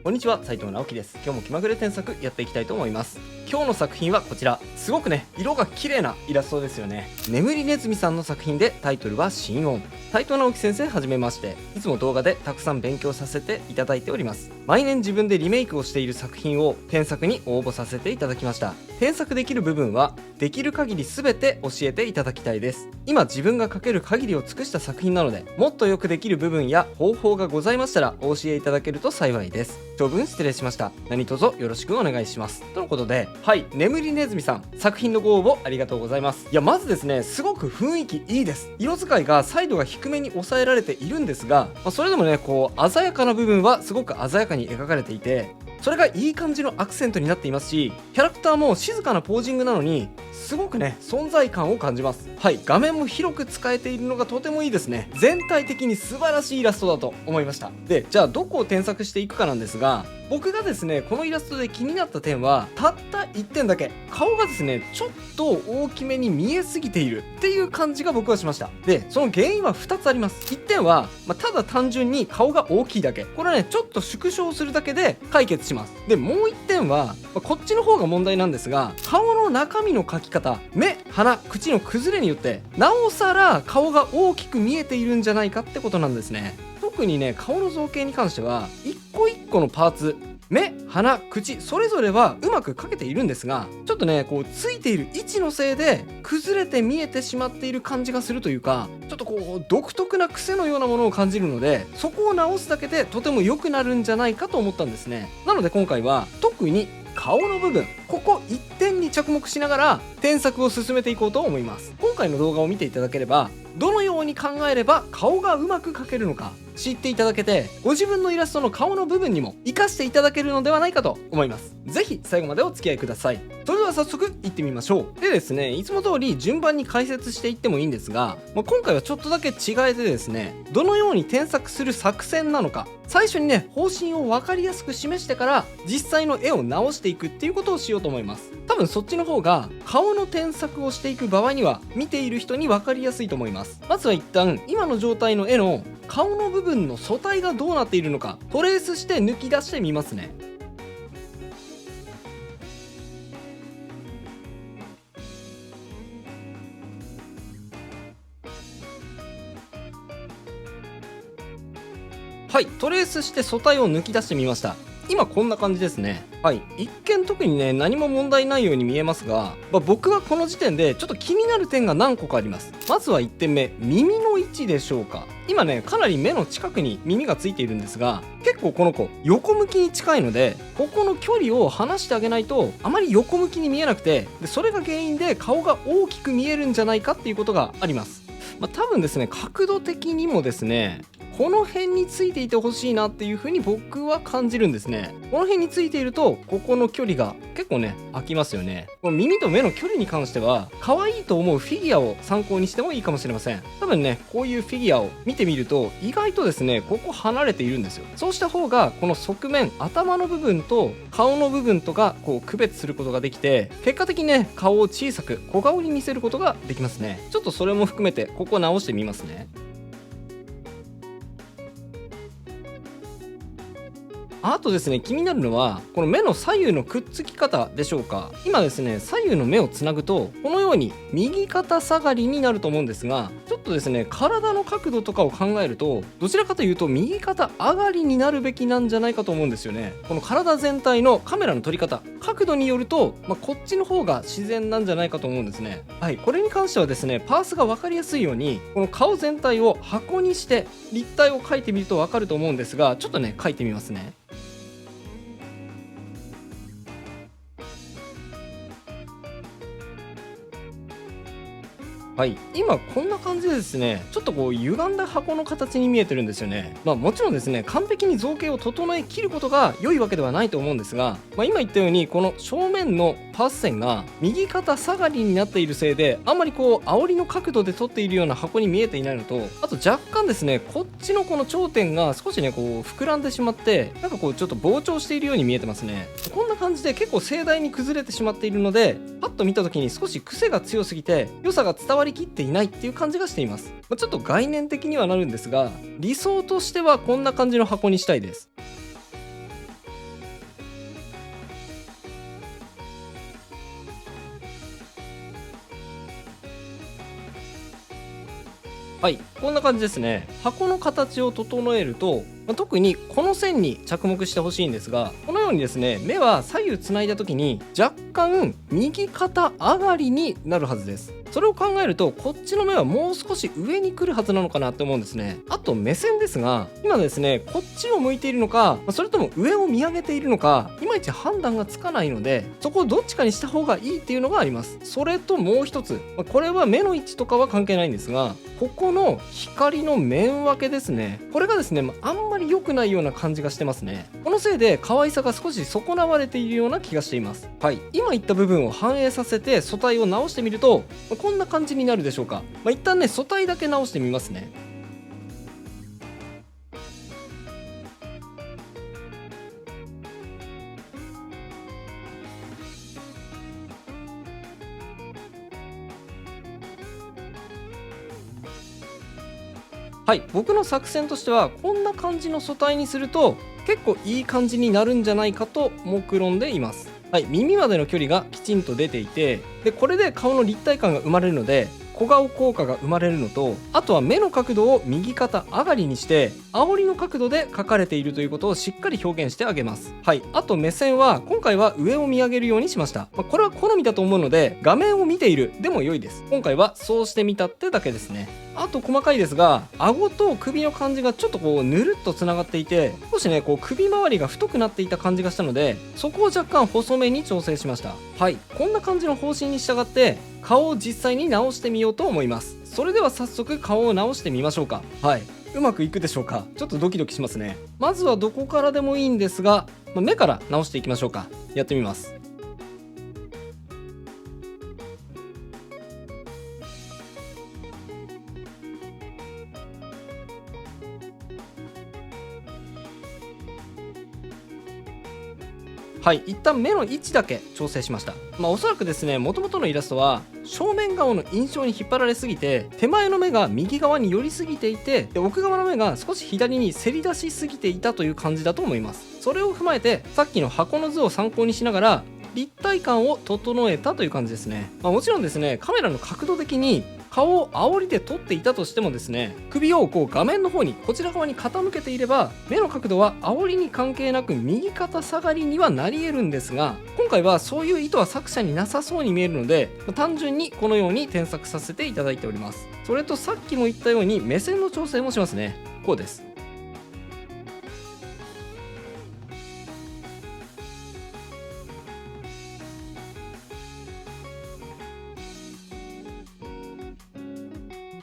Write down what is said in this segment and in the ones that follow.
こんにちは、斉藤直樹です。今日も気まぐれ添削やっていきたいと思います。今日の作品はこちら。すごくね、色が綺麗なイラストですよね。眠りねずみさんの作品で、タイトルは心音。斉藤直樹先生はじめまして。いつも動画でたくさん勉強させていただいております。毎年自分でリメイクをしている作品を添削に応募させていただきました。添削できる部分はできる限り全て教えていただきたいです。今自分が書ける限りを尽くした作品なので、もっとよくできる部分や方法がございましたらお教えいただけると幸いです。長文失礼しました。何卒よろしくお願いします。とのことで、はい、眠りねずみさん、作品のご応募ありがとうございます。いや、まずですね、すごく雰囲気いいです。色使いがサイドが低めに抑えられているんですが、それでもね、こう鮮やかな部分はすごく鮮やかに描かれていて、それがいい感じのアクセントになっていますし、キャラクターも静かなポージングなのにすごくね、存在感を感じます。はい、画面も広く使えているのがとてもいいですね。全体的に素晴らしいイラストだと思いました。で、じゃあどこを添削していくかなんですが、僕がですね、このイラストで気になった点はたった1点だけ。顔がですね、ちょっと大きめに見えすぎているっていう感じが僕はしました。で、その原因は2つあります。1点は、ただ単純に顔が大きいだけ。これはね、ちょっと縮小するだけで解決します。で、もう1点は、こっちの方が問題なんですが、顔の中身の描き方、目、鼻、口の崩れによってなおさら顔が大きく見えているんじゃないかってことなんですね。特にね、顔の造形に関しては一個一個のパーツ、目、鼻、口、それぞれはうまく描けているんですが、ちょっとね、こうついている位置のせいで崩れて見えてしまっている感じがするというか、ちょっとこう独特な癖のようなものを感じるので、そこを直すだけでとても良くなるんじゃないかと思ったんですね。なので今回は特に顔の部分、ここ一点に着目しながら添削を進めていこうと思います。今回の動画を見ていただければ、どのように考えれば顔がうまく描けるのか知っていただけて、ご自分のイラストの顔の部分にも活かしていただけるのではないかと思います。ぜひ最後までお付き合いください。それでは早速いってみましょう。でですね、いつも通り順番に解説していってもいいんですが、今回はちょっとだけ違いでですね、どのように添削する作戦なのか、最初にね、方針を分かりやすく示してから実際の絵を直していくっていうことをしようと思います。多分そっちの方が顔の添削をしていく場合には見ている人に分かりやすいと思います。まずは一旦今の状態の絵の顔の部分の素体がどうなっているのかトレースして抜き出してみますね。はい、トレースして素体を抜き出してみました。今こんな感じですね。はい、一見特にね、何も問題ないように見えますが、僕はこの時点でちょっと気になる点が何個かあります。まずは1点目、耳の位置でしょうか。今ね、かなり目の近くに耳がついているんですが、結構この子横向きに近いので、ここの距離を離してあげないとあまり横向きに見えなくて、でそれが原因で顔が大きく見えるんじゃないかっていうことがあります。多分ですね、角度的にもですね、この辺についていてほしいなっていう風に僕は感じるんですね。この辺についていると、ここの距離が結構ね、空きますよね。この耳と目の距離に関しては、可愛いと思うフィギュアを参考にしてもいいかもしれません。多分ね、こういうフィギュアを見てみると、意外とですね、ここ離れているんですよ。そうした方が、この側面、頭の部分と顔の部分とか、こう区別することができて、結果的にね、顔を小さく小顔に見せることができますね。ちょっとそれも含めて、ここ直してみますね。あとですね、気になるのはこの目の左右のくっつき方でしょうか。今ですね、左右の目をつなぐとこのように右肩下がりになると思うんですが、ちょっとですね、体の角度とかを考えるとどちらかというと右肩上がりになるべきなんじゃないかと思うんですよね。この体全体のカメラの撮り方、角度によると、こっちの方が自然なんじゃないかと思うんですね。はい、これに関してはですね、パースが分かりやすいようにこの顔全体を箱にして立体を描いてみると分かると思うんですが、ちょっとね、描いてみますね。はい、今こんな感じでですね、ちょっとこう歪んだ箱の形に見えてるんですよね。もちろんですね、完璧に造形を整えきることが良いわけではないと思うんですが、今言ったようにこの正面のパース線が右肩下がりになっているせいで、あんまりこう煽りの角度で撮っているような箱に見えていないのと、あと若干ですね、こっちのこの頂点が少しね、こう膨らんでしまって、なんかこうちょっと膨張しているように見えてますね。こんな感じで結構盛大に崩れてしまっているので、パッと見た時に少し癖が強すぎて良さが伝わりきっていないっていう感じがしています。ちょっと概念的にはなるんですが、理想としてはこんな感じの箱にしたいです。はい、こんな感じですね。箱の形を整えると、特にこの線に着目してほしいんですが、このようにですね、目は左右つないだ時に若干右肩上がりになるはずです。それを考えると、こっちの目はもう少し上に来るはずなのかなって思うんですね。あと目線ですが、今ですね、こっちを向いているのか、それとも上を見上げているのか、いまいち判断がつかないので、そこをどっちかにした方がいいっていうのがあります。それともう一つ、これは目の位置とかは関係ないんですが、ここの光の面分けですね。これがですね、あんまり良くないような感じがしてますね。このせいで可愛さが少し損なわれているような気がしています。はい、今言った部分を反映させて素体を直してみると、こんな感じになるでしょうか。一旦ね、素体だけ直してみますね。はい、僕の作戦としてはこんな感じの素体にすると結構いい感じになるんじゃないかと目論んでいます。はい、耳までの距離がきちんと出ていて、でこれで顔の立体感が生まれるので小顔効果が生まれるのと、あとは目の角度を右肩上がりにして煽りの角度で描かれているということをしっかり表現してあげます。はい、あと目線は今回は上を見上げるようにしました。これは好みだと思うので画面を見ているでも良いです。今回はそうしてみたってだけですね。あと細かいですが、顎と首の感じがちょっとこうぬるっとつながっていて、少しねこう首周りが太くなっていた感じがしたので、そこを若干細めに調整しました。はい、こんな感じの方針に従って顔を実際に直してみようと思います。それでは早速顔を直してみましょうか。はい、うまくいくでしょうか。ちょっとドキドキしますね。まずはどこからでもいいんですが、目から直していきましょうか。やってみます。はい、一旦目の位置だけ調整しました。おそらくですね、元々のイラストは正面顔の印象に引っ張られすぎて、手前の目が右側に寄りすぎていて、で奥側の目が少し左にせり出しすぎていたという感じだと思います。それを踏まえてさっきの箱の図を参考にしながら立体感を整えたという感じですね。もちろんですね、カメラの角度的に顔を煽りで撮っていたとしてもですね、首をこう画面の方にこちら側に傾けていれば目の角度は煽りに関係なく右肩下がりにはなり得るんですが、今回はそういう意図は作者になさそうに見えるので、単純にこのように添削させていただいております。それとさっきも言ったように目線の調整もしますね。こうです。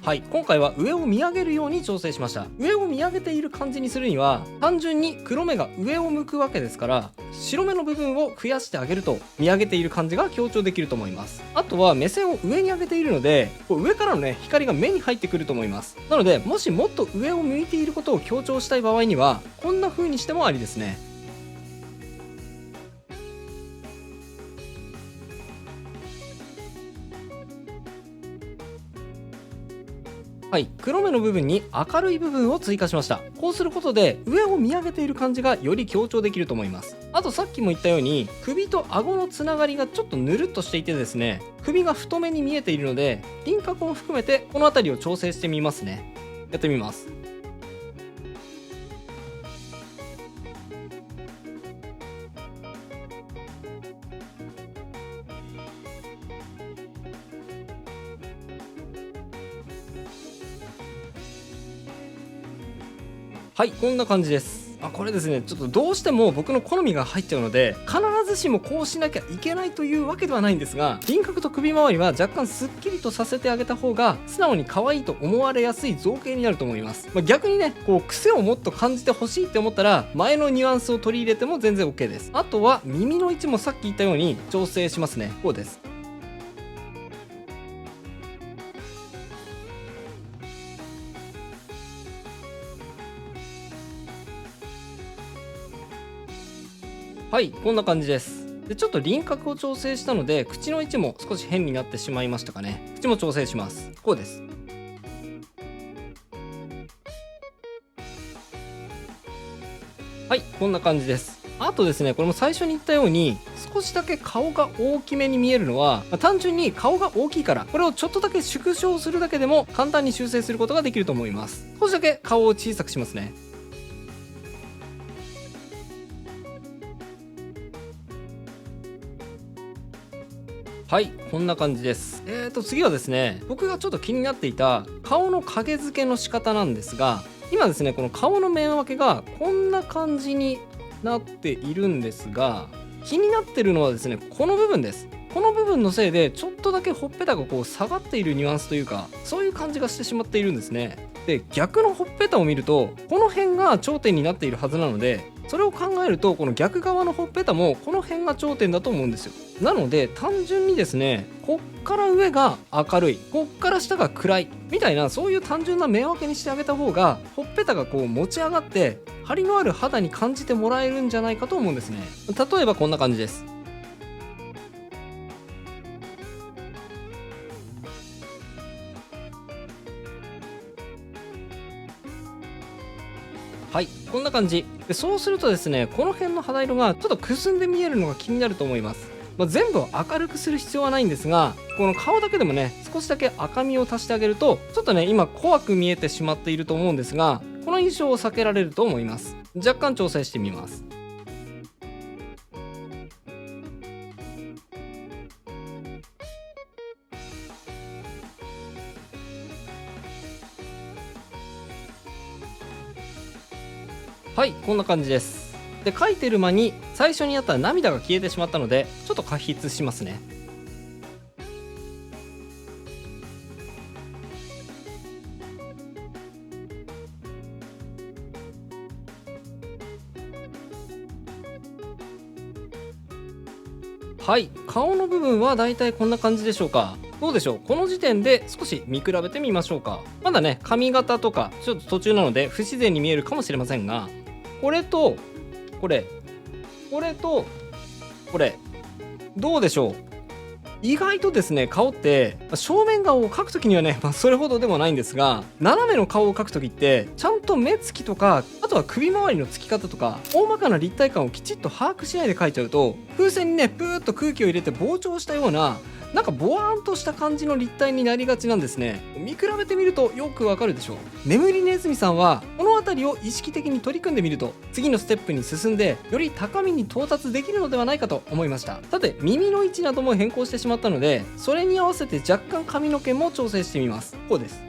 はい、今回は上を見上げるように調整しました。上を見上げている感じにするには、単純に黒目が上を向くわけですから、白目の部分を増やしてあげると見上げている感じが強調できると思います。あとは目線を上に上げているので、こう上からのね光が目に入ってくると思います。なので、もしもっと上を向いていることを強調したい場合にはこんな風にしてもありですね。はい、黒目の部分に明るい部分を追加しました。こうすることで上を見上げている感じがより強調できると思います。あとさっきも言ったように首と顎のつながりがちょっとぬるっとしていてですね、首が太めに見えているので輪郭も含めてこの辺りを調整してみますね。やってみます。はい、こんな感じです。これですね、ちょっとどうしても僕の好みが入っちゃうので、必ずしもこうしなきゃいけないというわけではないんですが、輪郭と首周りは若干スッキリとさせてあげた方が素直に可愛いと思われやすい造形になると思います。逆にね、こう癖をもっと感じてほしいって思ったら前のニュアンスを取り入れても全然 OK です。あとは耳の位置もさっき言ったように調整しますね。こうです。はい、こんな感じです。でちょっと輪郭を調整したので口の位置も少し変になってしまいましたかね。口も調整します。こうです。はい、こんな感じです。あとですね、これも最初に言ったように少しだけ顔が大きめに見えるのは、単純に顔が大きいから、これをちょっとだけ縮小するだけでも簡単に修正することができると思います。少しだけ顔を小さくしますね。はい、こんな感じです。次はですね、僕がちょっと気になっていた顔の影付けの仕方なんですが、今ですね、この顔の面分けがこんな感じになっているんですが、気になってるのはですね、この部分です。この部分のせいでちょっとだけほっぺたがこう下がっているニュアンスというか、そういう感じがしてしまっているんですね。で、逆のほっぺたを見るとこの辺が頂点になっているはずなので、それを考えるとこの逆側のほっぺたもこの辺が頂点だと思うんですよ。なので単純にですね、こっから上が明るい、こっから下が暗いみたいな、そういう単純な目分けにしてあげた方がほっぺたがこう持ち上がって張りのある肌に感じてもらえるんじゃないかと思うんですね。例えばこんな感じです。はい、こんな感じで、そうするとですね、この辺の肌色がちょっとくすんで見えるのが気になると思います。全部を明るくする必要はないんですが、この顔だけでもね、少しだけ赤みを足してあげると、ちょっとね、今怖く見えてしまっていると思うんですが、この印象を避けられると思います。若干調整してみます。はい、こんな感じです。で、描いてる間に最初にあった涙が消えてしまったので、ちょっと加筆しますね。はい、顔の部分はだいたいこんな感じでしょうか。どうでしょう、この時点で少し見比べてみましょうか。まだね、髪型とかちょっと途中なので不自然に見えるかもしれませんが、これとこれ、これとこれ、どうでしょう。意外とですね、顔って正面顔を描くときにはね、それほどでもないんですが、斜めの顔を描くときってちゃんと目つきとか、あとは首周りのつき方とか、大まかな立体感をきちっと把握しないで描いちゃうと、風船にねプーッと空気を入れて膨張したような、なんかボワーンとした感じの立体になりがちなんですね。見比べてみるとよくわかるでしょう。眠りネズミさんはこの辺りを意識的に取り組んでみると、次のステップに進んでより高みに到達できるのではないかと思いました。さて、耳の位置なども変更してしまったので、それに合わせて若干髪の毛も調整してみます。こうです。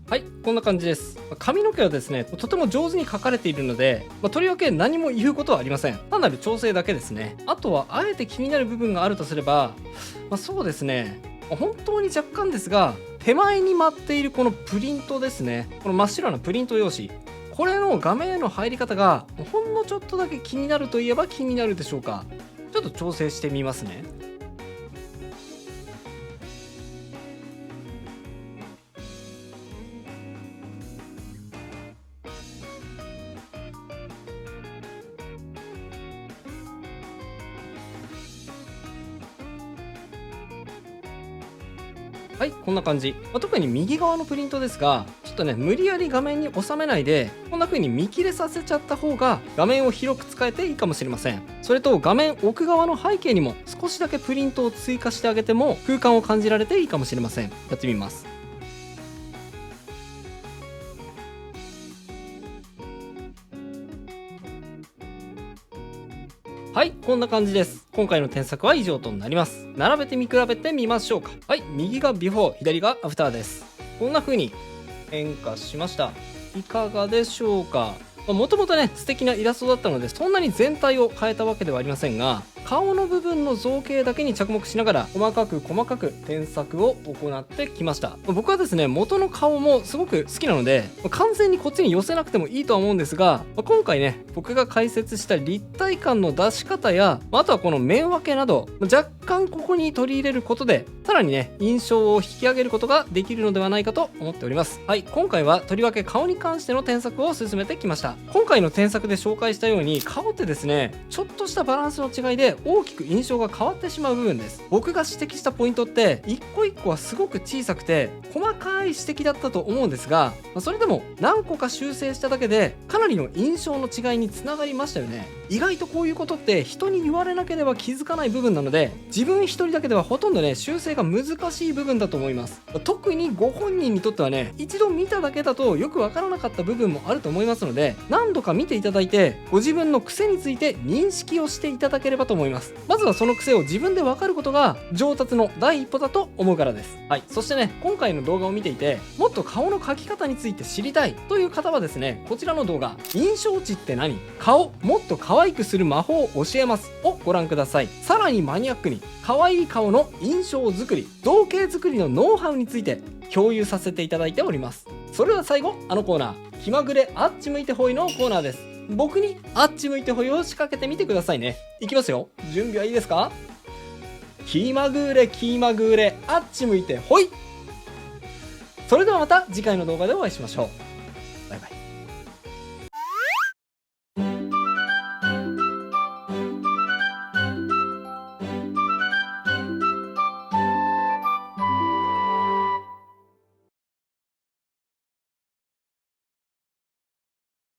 はい、こんな感じです。髪の毛はですね、とても上手に描かれているので、とりわけ何も言うことはありません。単なる調整だけですね。あとはあえて気になる部分があるとすれば、そうですね、本当に若干ですが、手前に舞っているこのプリントですね、この真っ白なプリント用紙、これの画面への入り方がほんのちょっとだけ気になるといえば気になるでしょうか。ちょっと調整してみますね。はい、こんな感じ。特に右側のプリントですが、ちょっとね、無理やり画面に収めないで、こんな風に見切れさせちゃった方が画面を広く使えていいかもしれません。それと画面奥側の背景にも少しだけプリントを追加してあげても空間を感じられていいかもしれません。やってみます。はい、こんな感じです。今回の添削は以上となります。並べて見比べてみましょうか。はい、右がビフォー、左がアフターです。こんな風に変化しました。いかがでしょうか。もともとね素敵なイラストだったのでそんなに全体を変えたわけではありませんが、顔の部分の造形だけに着目しながら細かく添削を行ってきました。僕はですね元の顔もすごく好きなので完全にこっちに寄せなくてもいいとは思うんですが、今回ね僕が解説した立体感の出し方や、あとはこの面分けなど若干ここに取り入れることでさらにね印象を引き上げることができるのではないかと思っております。はい、今回はとりわけ顔に関しての添削を進めてきました。今回の添削で紹介したように顔ってですねちょっとしたバランスの違いで大きく印象が変わってしまう部分です。僕が指摘したポイントって一個一個はすごく小さくて細かい指摘だったと思うんですが、それでも何個か修正しただけでかなりの印象の違いにつながりましたよね。意外とこういうことって人に言われなければ気づかない部分なので、自分一人だけではほとんどね修正が難しい部分だと思います。特にご本人にとってはね一度見ただけだとよくわからなかった部分もあると思いますので、何度か見ていただいてご自分の癖について認識をしていただければと思います。まずはその癖を自分でわかることが上達の第一歩だと思うからです。はい、そしてね今回の動画を見ていてもっと顔の描き方について知りたいという方はですね、こちらの動画印象値って何、顔もっと可愛くする魔法を教えますをご覧ください。さらにマニアックに可愛い顔の印象作り、造形作りのノウハウについて共有させていただいております。それでは最後あのコーナー、気まぐれあっち向いてほいのコーナーです。僕にあっち向いてほいを仕掛けてみてくださいね。いきますよ、準備はいいですか？気まぐれあっち向いてほい。それではまた次回の動画でお会いしましょう。